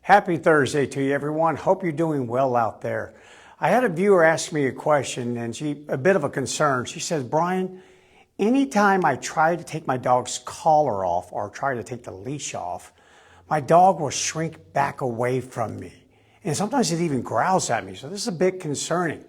Happy Thursday to you, everyone. Hope you're doing well out there. I had a viewer ask me a question, and a bit of a concern. She says, Brian, anytime I try to take my dog's collar off or try to take the leash off, my dog will shrink back away from me. And sometimes it even growls at me. So this is a bit concerning.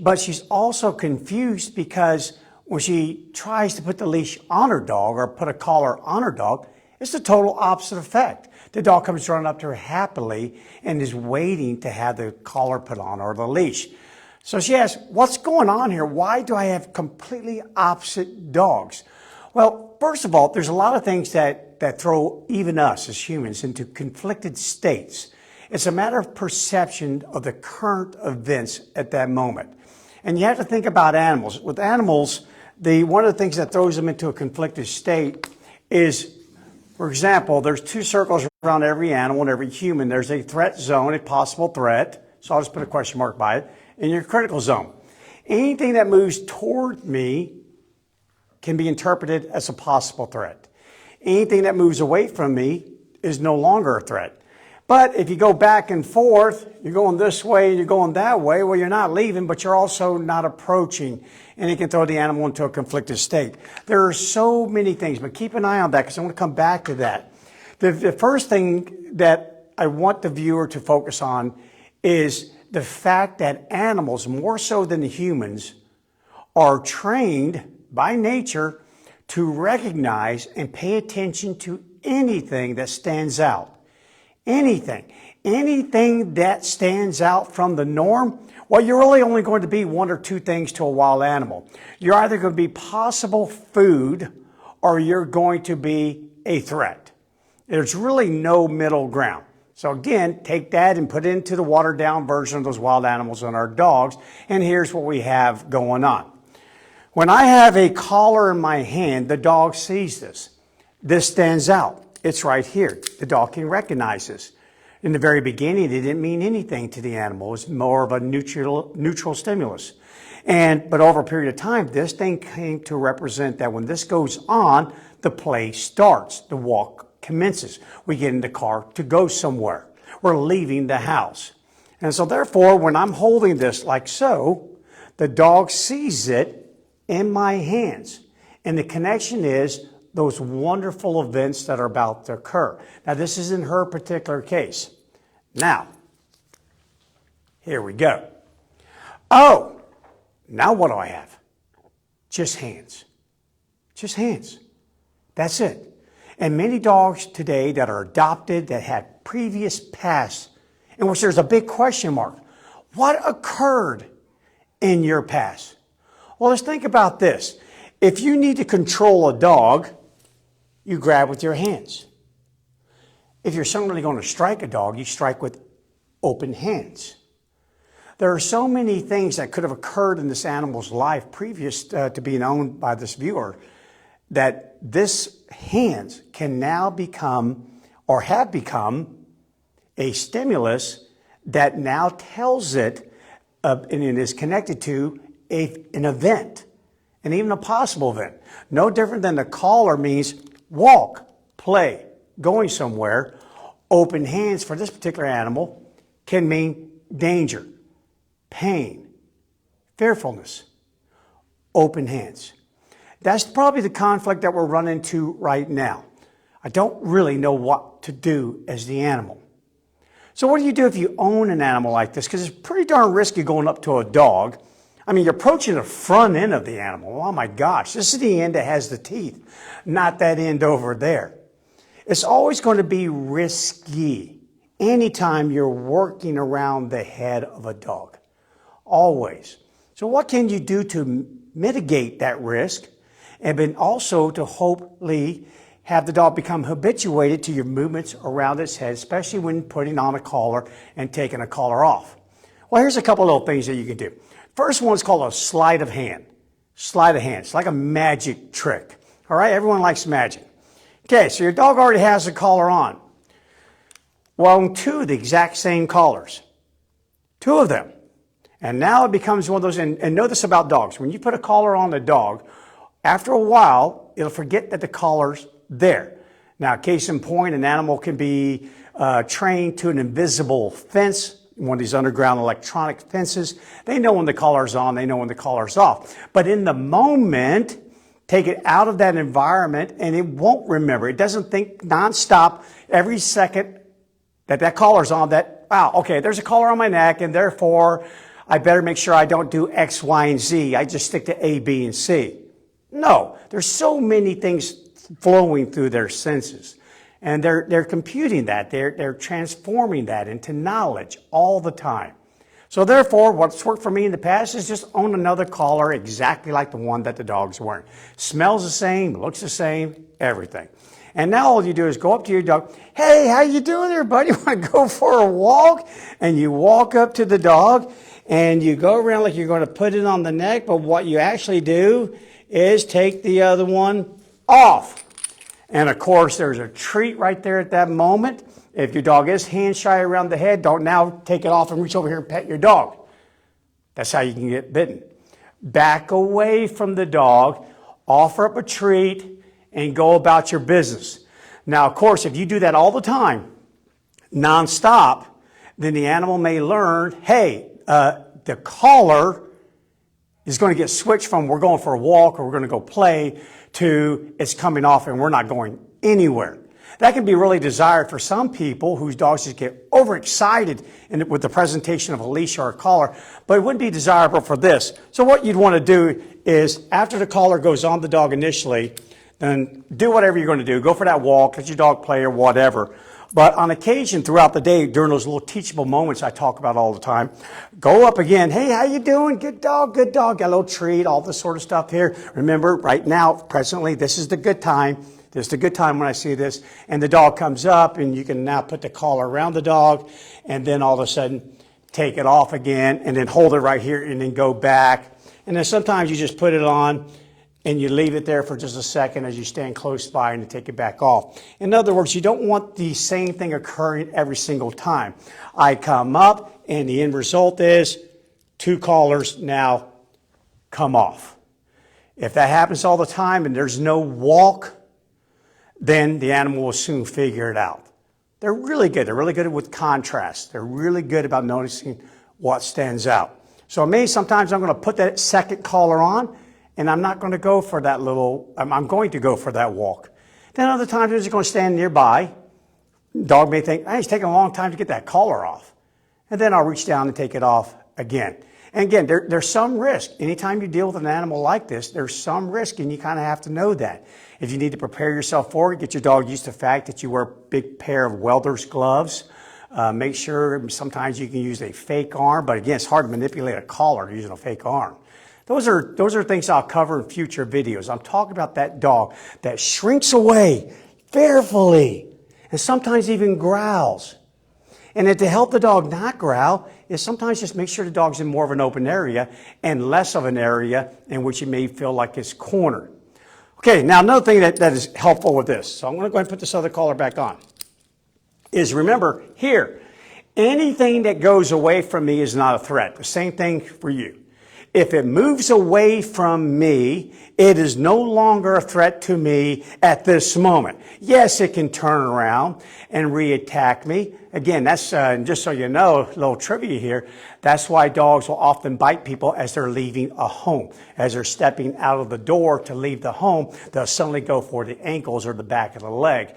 But she's also confused because when she tries to put the leash on her dog or put a collar on her dog, it's the total opposite effect. The dog comes running up to her happily and is waiting to have the collar put on or the leash. So she asks, what's going on here? Why do I have completely opposite dogs? Well, first of all, there's a lot of things that throw even us as humans into conflicted states. It's a matter of perception of the current events at that moment. And you have to think about animals. With animals, one of the things that throws them into a conflicted state is, for example, there's two circles around every animal and every human. There's a threat zone, a possible threat. So I'll just put a question mark by it. And your critical zone. Anything that moves toward me can be interpreted as a possible threat. Anything that moves away from me is no longer a threat. But if you go back and forth, you're going this way and you're going that way, well, you're not leaving, but you're also not approaching. And it can throw the animal into a conflicted state. There are so many things, but keep an eye on that because I want to come back to that. The first thing that I want the viewer to focus on is the fact that animals, more so than the humans, are trained by nature to recognize and pay attention to anything that stands out. Anything that stands out from the norm, well, you're really only going to be one or two things to a wild animal. You're either going to be possible food or you're going to be a threat. There's really no middle ground. So again, take that and put it into the watered down version of those wild animals and our dogs. And here's what we have going on. When I have a collar in my hand, the dog sees this. This stands out. It's right here. The dog can recognize this. In the very beginning, it didn't mean anything to the animal. It was more of a neutral stimulus. But over a period of time, this thing came to represent that when this goes on, the play starts. The walk commences. We get in the car to go somewhere. We're leaving the house. And so therefore, when I'm holding this like so, the dog sees it in my hands. And the connection is those wonderful events that are about to occur. Now, this is in her particular case. Now, here we go. Oh, now what do I have? Just hands. Just hands. That's it. And many dogs today that are adopted, that had previous past, in which there's a big question mark. What occurred in your past? Well, let's think about this. If you need to control a dog, you grab with your hands. If you're suddenly going to strike a dog, you strike with open hands. There are so many things that could have occurred in this animal's life previous to being owned by this viewer that this hands can now become or have become a stimulus that now tells it and it is connected to an event and even a possible event. No different than the collar means walk, play, going somewhere. Open hands for this particular animal can mean danger, pain, fearfulness. Open hands. That's probably the conflict that we're running into right now. I don't really know what to do as the animal. So what do you do if you own an animal like this? Because it's pretty darn risky going up to a dog. I mean, you're approaching the front end of the animal. Oh my gosh, this is the end that has the teeth, not that end over there. It's always going to be risky anytime you're working around the head of a dog. Always. So what can you do to mitigate that risk and then also to hopefully have the dog become habituated to your movements around its head, especially when putting on a collar and taking a collar off? Well, here's a couple of little things that you can do. First one is called a sleight of hand. Sleight of hand. It's like a magic trick. All right? Everyone likes magic. Okay, so your dog already has the collar on. Well, on two of the exact same collars. Two of them. And now it becomes one of those, and know this about dogs. When you put a collar on a dog, after a while, it'll forget that the collar's there. Now, case in point, an animal can be trained to an invisible fence, one of these underground electronic fences. They know when the collar's on, they know when the collar's off. But in the moment, take it out of that environment and it won't remember. It doesn't think nonstop every second that collar's on, that, wow, okay, there's a collar on my neck and therefore I better make sure I don't do X, Y, and Z. I just stick to A, B, and C. No, there's so many things flowing through their senses. And they're computing that. They're transforming that into knowledge all the time. So therefore, what's worked for me in the past is just own another collar exactly like the one that the dog's wearing. Smells the same, looks the same, everything. And now all you do is go up to your dog. Hey, how you doing there, buddy? Want to go for a walk? And you walk up to the dog and you go around like you're going to put it on the neck. But what you actually do is take the other one off. And of course, there's a treat right there at that moment. If your dog is hand shy around the head, don't now take it off and reach over here and pet your dog. That's how you can get bitten. Back away from the dog, offer up a treat, and go about your business. Now, of course, if you do that all the time, nonstop, then the animal may learn, hey, the collar is going to get switched from we're going for a walk or we're going to go play to it's coming off and we're not going anywhere. That can be really desired for some people whose dogs just get overexcited with the presentation of a leash or a collar, but it wouldn't be desirable for this. So what you'd want to do is after the collar goes on the dog initially, then do whatever you're going to do. Go for that walk, let your dog play or whatever. But on occasion throughout the day, during those little teachable moments I talk about all the time, go up again. Hey, how you doing? Good dog, good dog. Got a little treat, all this sort of stuff here. Remember, right now, presently, this is the good time. This is the good time when I see this. And the dog comes up, and you can now put the collar around the dog, and then all of a sudden take it off again, and then hold it right here, and then go back. And then sometimes you just put it on, and you leave it there for just a second as you stand close by and take it back off. In other words, you don't want the same thing occurring every single time. I come up, and the end result is 2 collars now come off. If that happens all the time and there's no walk, then the animal will soon figure it out. They're really good. They're really good with contrast. They're really good about noticing what stands out. So me, sometimes I'm going to put that second collar on, and I'm not going to go for that I'm going to go for that walk. Then other times I'm just going to stand nearby. Dog may think, hey, it's taking a long time to get that collar off. And then I'll reach down and take it off again. And again, there's some risk. Anytime you deal with an animal like this, there's some risk, and you kind of have to know that. If you need to prepare yourself for it, get your dog used to the fact that you wear a big pair of welder's gloves. Make sure sometimes you can use a fake arm, but again, it's hard to manipulate a collar using a fake arm. Those are things I'll cover in future videos. I'm talking about that dog that shrinks away fearfully and sometimes even growls. And then to help the dog not growl is sometimes just make sure the dog's in more of an open area and less of an area in which you may feel like it's cornered. Okay, now another thing that is helpful with this, so I'm going to go ahead and put this other collar back on, is remember here, anything that goes away from me is not a threat. The same thing for you. If it moves away from me, it is no longer a threat to me at this moment. Yes, it can turn around and reattack me. Again, that's just so you know, a little trivia here. That's why dogs will often bite people as they're leaving a home. As they're stepping out of the door to leave the home, they'll suddenly go for the ankles or the back of the leg.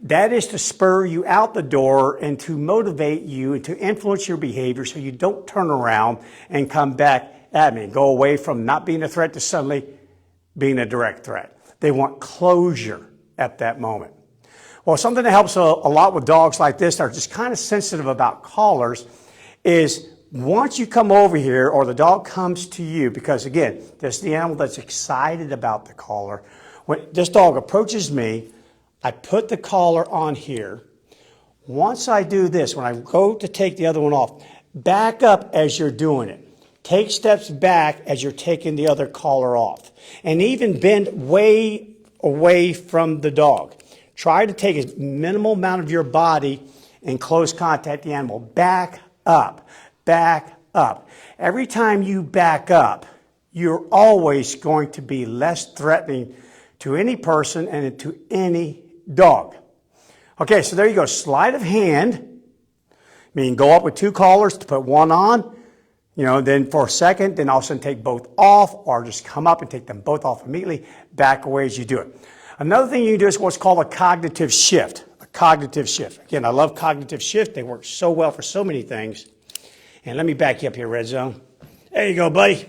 That is to spur you out the door and to motivate you and to influence your behavior so you don't turn around and come back at me. Go away from not being a threat to suddenly being a direct threat. They want closure at that moment. Well, something that helps a lot with dogs like this that are just kind of sensitive about collars is once you come over here or the dog comes to you, because again, this is the animal that's excited about the collar. When this dog approaches me, I put the collar on here. Once I do this, when I go to take the other one off, back up as you're doing it. Take steps back as you're taking the other collar off. And even bend way away from the dog. Try to take a minimal amount of your body in close contact with the animal. Back up. Back up. Every time you back up, you're always going to be less threatening to any person and to any dog. Okay, so there you go. Sleight of hand. Meaning go up with 2 collars to put one on, then for a second, then all of a sudden take both off, or just come up and take them both off immediately, back away as you do it. Another thing you can do is what's called a cognitive shift. A cognitive shift. Again, I love cognitive shift. They work so well for so many things. And let me back you up here, Red Zone. There you go, buddy.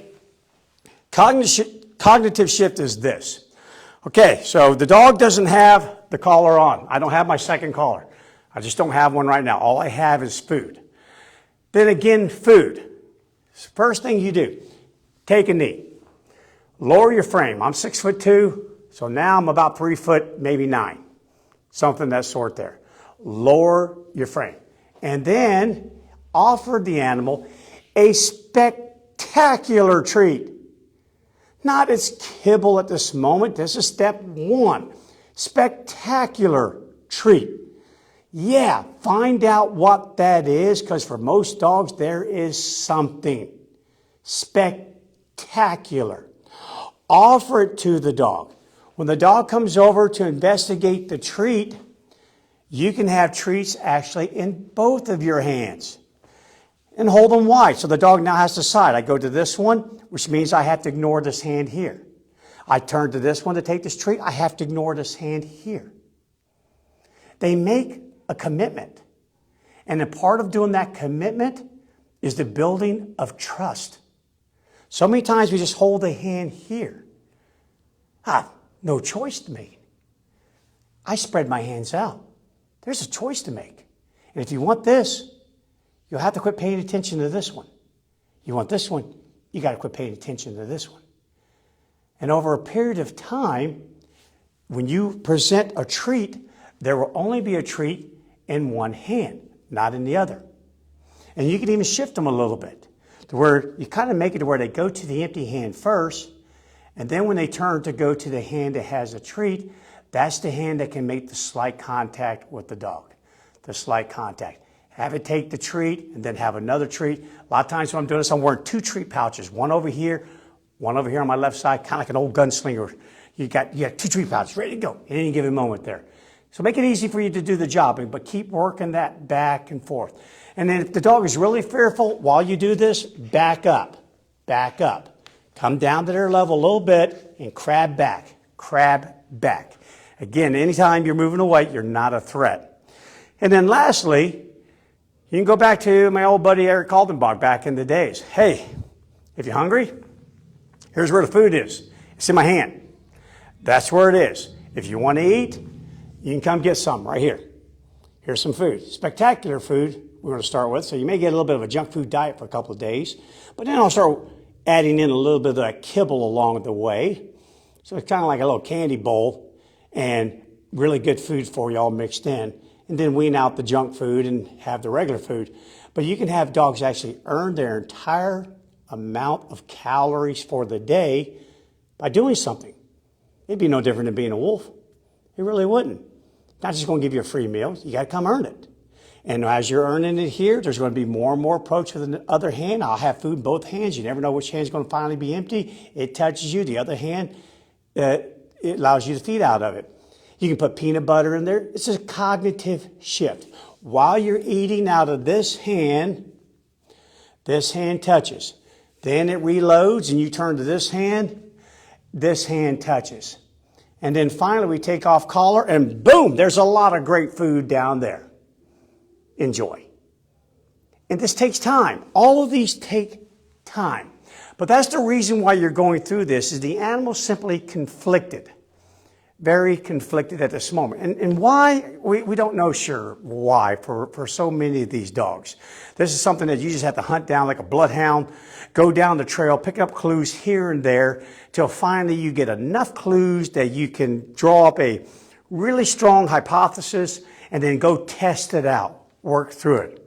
Cognitive shift is this. Okay, so the dog doesn't have the collar on. I don't have my second collar. I just don't have one right now. All I have is food. Then again, food. First thing you do, take a knee. Lower your frame. I'm 6'2", so now I'm about 3 foot, maybe 9. Something that sort there. Lower your frame. And then offer the animal a spectacular treat. Not its kibble at this moment. This is step 1. Spectacular treat. Yeah, find out what that is, because for most dogs, there is something spectacular. Offer it to the dog. When the dog comes over to investigate the treat, you can have treats actually in both of your hands. And hold them wide, so the dog now has to decide. I go to this one, which means I have to ignore this hand here. I turn to this one to take this treat, I have to ignore this hand here. They make a commitment. And a part of doing that commitment is the building of trust. So many times we just hold a hand here. No choice to make. I spread my hands out. There's a choice to make. And if you want this, you'll have to quit paying attention to this one. You want this one, you got to quit paying attention to this one. And over a period of time, when you present a treat, there will only be a treat in one hand, not in the other. And you can even shift them a little bit to where you kind of make it to where they go to the empty hand first, and then when they turn to go to the hand that has a treat, that's the hand that can make the slight contact with the dog. The slight contact. Have it take the treat and then have another treat. A lot of times when I'm doing this, I'm wearing 2 treat pouches. One over here on my left side, kind of like an old gunslinger. You got 2 treat pouches ready to go at any given moment there. So make it easy for you to do the job, but keep working that back and forth. And then if the dog is really fearful while you do this, back up. Back up. Come down to their level a little bit and crab back. Crab back. Again, anytime you're moving away, you're not a threat. And then lastly, you can go back to my old buddy Eric Kaldenbach back in the days. Hey, if you're hungry, here's where the food is. It's in my hand. That's where it is. If you want to eat, you can come get some right here. Here's some food. Spectacular food we're going to start with. So you may get a little bit of a junk food diet for a couple of days. But then I'll start adding in a little bit of that kibble along the way. So it's kind of like a little candy bowl and really good food for you all mixed in. And then wean out the junk food and have the regular food. But you can have dogs actually earn their entire amount of calories for the day by doing something. It'd be no different than being a wolf. It really wouldn't. Not just going to give you a free meal. You got to come earn it. And as you're earning it here, there's going to be more and more approach with the other hand. I'll have food in both hands. You never know which hand's going to finally be empty. It touches you. The other hand, it allows you to feed out of it. You can put peanut butter in there. It's a cognitive shift. While you're eating out of this hand touches. Then it reloads and you turn to this hand touches. And then finally we take off collar and boom, there's a lot of great food down there. Enjoy. And this takes time. All of these take time. But that's the reason why you're going through this is the animal's simply conflicted. Very conflicted at this moment. And why? We don't know sure why for so many of these dogs. This is something that you just have to hunt down like a bloodhound, go down the trail, pick up clues here and there till finally you get enough clues that you can draw up a really strong hypothesis and then go test it out, work through it.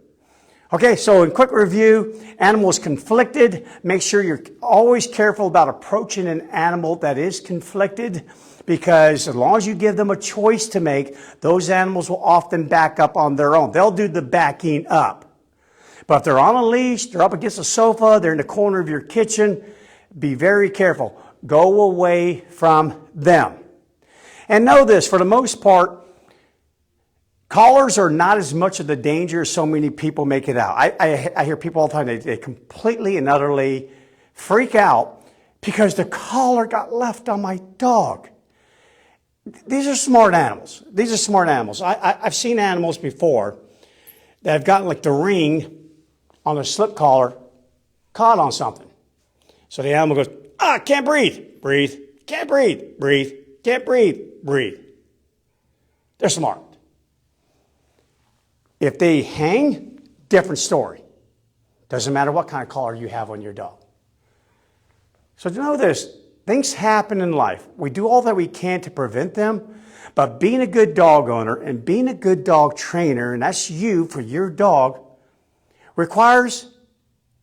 Okay, so in quick review, animals conflicted. Make sure you're always careful about approaching an animal that is conflicted, because as long as you give them a choice to make, those animals will often back up on their own. They'll do the backing up. But if they're on a leash, they're up against a sofa, they're in the corner of your kitchen, be very careful. Go away from them. And know this, for the most part, Collars are not as much of the danger as so many people make it out. I hear people all the time, they completely and utterly freak out because the collar got left on my dog. These are smart animals. These are smart animals. I've seen animals before that have gotten like the ring on the slip collar caught on something. So the animal goes, can't breathe, breathe, can't breathe, breathe, can't breathe, breathe. They're smart. If they hang, different story. Doesn't matter what kind of collar you have on your dog. So to know this, things happen in life. We do all that we can to prevent them, but being a good dog owner and being a good dog trainer, and that's you for your dog, requires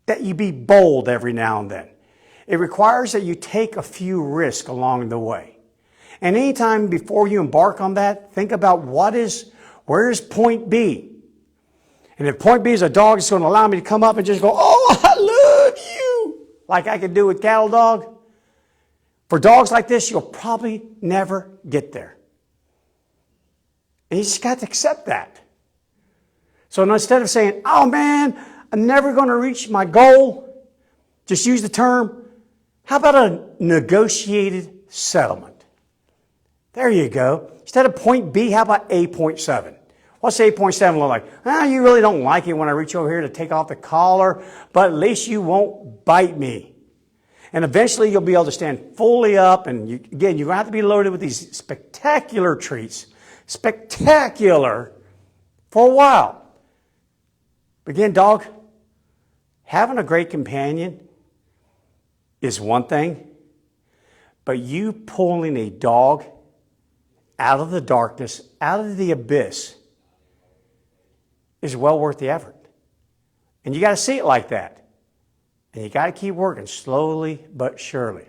that you be bold every now and then. It requires that you take a few risks along the way. And anytime before you embark on that, think about where is point B? And if point B is a dog that's going to allow me to come up and just go, oh, I love you, like I could do with cattle dog, for dogs like this, you'll probably never get there. And you just got to accept that. So instead of saying, oh man, I'm never going to reach my goal, just use the term, how about a negotiated settlement? There you go. Instead of point B, how about 8.7? What's 8.7 look like? You really don't like it when I reach over here to take off the collar, but at least you won't bite me. And eventually you'll be able to stand fully up, and you're going to have to be loaded with these spectacular treats. Spectacular for a while. But again, dog, having a great companion is one thing, but you pulling a dog out of the darkness, out of the abyss, is well worth the effort. And you got to see it like that. And you got to keep working slowly but surely.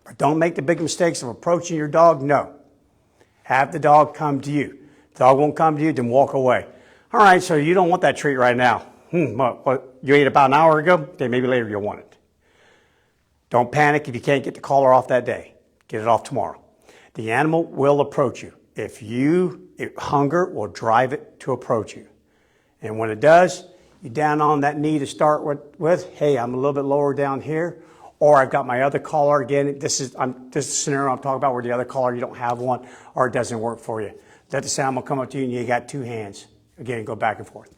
But don't make the big mistakes of approaching your dog. No. Have the dog come to you. If the dog won't come to you, then walk away. All right, so you don't want that treat right now. What, you ate about an hour ago? Okay, maybe later you'll want it. Don't panic if you can't get the collar off that day. Get it off tomorrow. The animal will approach you. Hunger will drive it to approach you. And when it does, you down on that knee to start with. Hey, I'm a little bit lower down here, or I've got my other collar again. This is the scenario I'm talking about where the other collar, you don't have one, or it doesn't work for you. Let the animal come up to you and you got two hands. Again, go back and forth.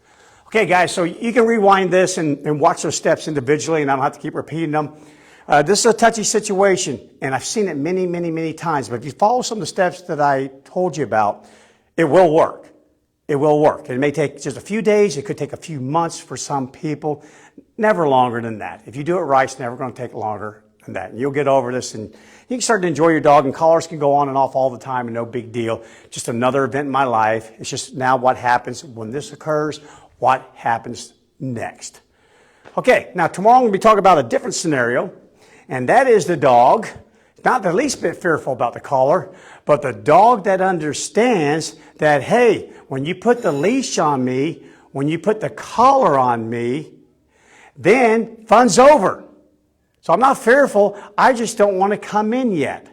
Okay, guys, so you can rewind this and watch those steps individually, and I don't have to keep repeating them. This is a touchy situation, and I've seen it many, many, many times. But if you follow some of the steps that I told you about, it will work. It will work. It may take just a few days. It could take a few months for some people. Never longer than that. If you do it right, it's never going to take longer than that. And you'll get over this, and you can start to enjoy your dog. And collars can go on and off all the time, and no big deal. Just another event in my life. It's just now what happens when this occurs, what happens next. Okay, now tomorrow I'm going to be talking about a different scenario, and that is the dog, not the least bit fearful about the collar, but the dog that understands that, hey, when you put the leash on me, when you put the collar on me, then fun's over. So I'm not fearful. I just don't want to come in yet.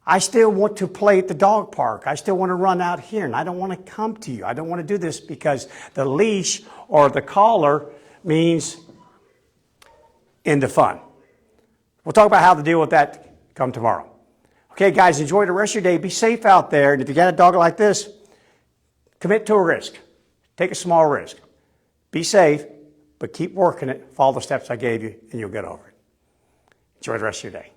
I still want to play at the dog park. I still want to run out here, and I don't want to come to you. I don't want to do this because the leash or the collar means end of fun. We'll talk about how to deal with that come tomorrow. Okay, guys, enjoy the rest of your day. Be safe out there. And if you got a dog like this, commit to a risk. Take a small risk. Be safe, but keep working it. Follow the steps I gave you, and you'll get over it. Enjoy the rest of your day.